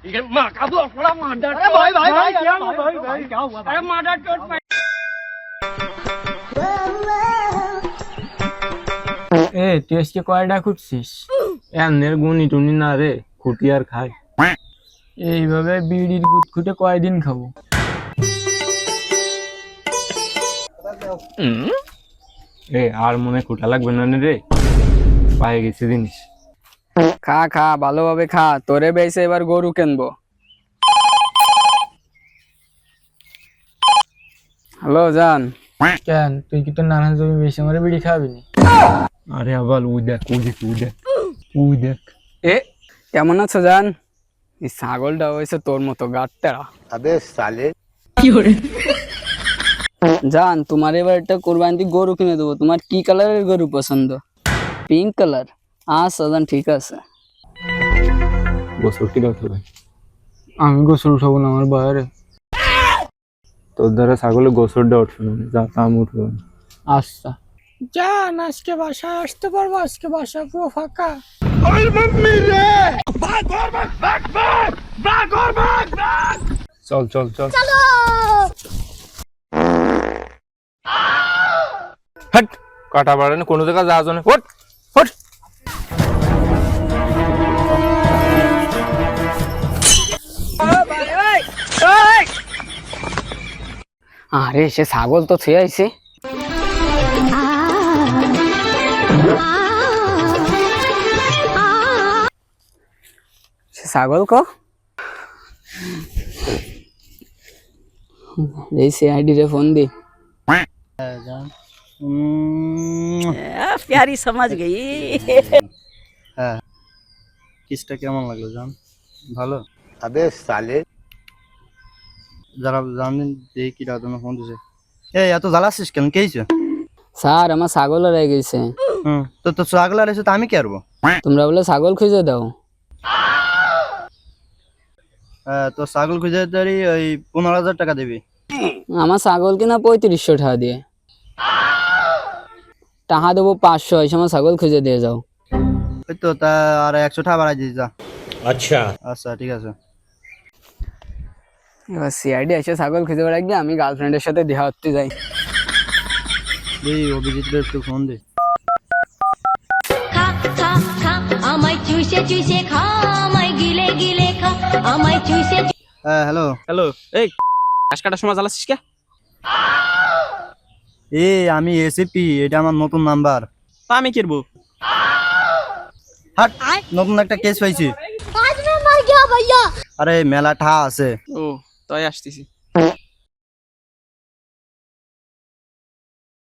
ये माँ का तो थोड़ा मर्डर। अरे भाई भाई भाई क्या भाई, भाई भाई, भाई क्या हुआ अरे मर्डर चोट पाई। এ তুই আজকে কয়টা খুঁজছিস? এমনের গুনি টুনি না রে, খুঁটি আর খায়। এইভাবে বিড়ির গুদ খুঁটে কয়দিন খাবো? এ আর মনে খুঁটা লাগবে না রে, পায়ে গেছে জিনিস। খা খা ভালোভাবে খা, তোরে বেঁচে এবার গরু কিনবো। হ্যালো জান। কেন তুই কি তোর নানার জমি বেশি মারে বিড়ি খাবি নি? আরে আবার উই দেখ উই দেখ উই দেখ উই দেখ। এ কেমন আছো জান? এই ছাগলটা হয়েছে তোর মতো গাট্টা। अबे साले জান তোমার এবার একটা কোরবানি গরু কিনে দেবো। তোমার কি কালারের গরু পছন্দ? Pink colour? আচ্ছা জান, ঠিক আছে। গোসল কি উঠবে? আমি গোসল উঠাবো না, আমার বাইরে তোর দ্বারা ছাগলের গোসলটা উঠবে না, যা তাম উঠবে না। আচ্ছা জান আজকে বাসায় আসতে পারবো? আজকে বাসা পুরো ফাঁকা। চল চল চল হট, কাটা বাড়ে না কোনো জায়গায় যাওয়া যাবে। Hot hot. আরে সে ছাগল তো থুয়ে আইছে। সে ছাগল কো এই সিআইডি রে ফোন দি। प्यारी समझ गई। কিসটা কেমন লাগলো জান? ভালো। अबे साले যারা জানেন দেখি কি রাত ফোন দিছে। এই এত জ্বালাছিস কেন, কে হইছে? স্যার আমার ছাগল রয়ে গেছে। তো তো ছাগল আর এসে তো আমি কি করবো? তোমরা বলে ছাগল খুঁজে দাও। তো ছাগল খুঁজে দাঁড়ি ওই 15,000 টাকা দিবি। আমার ছাগল কিনা 3500 টাকা দিয়ে। টাকা দেবো 500, এই সময় ছাগল খুঁজে দিয়ে যাও। ওই তো তা আর 100 টাকা বাড়াই দিস যা। अच्छा আচ্ছা ঠিক আছে। এবার সিআইডি এসে ছাগল খুঁজে বেড়াই গিয়ে আমি গার্লফ্রেন্ডের সাথে দেখা করতে যাই। এই অভিজিৎ একটু ফোন দে। খা খা খা আমায় চুষে চুষে খা, আমায় গিলে গিলে খা, আমায় চুষে হ্যাঁ হ্যালো হ্যালো, এই ঘাস কাটার সময় জ্বালাচ্ছিস কে? আমি এসিপি, এটা আমার নতুন নাম্বার। তা আমি কিরবো? হাট, নতুন একটা কেস পাইছি। आज मैं मर गया भैया। আরে মেলা ঠা আছে। ও তাই আসতেছি।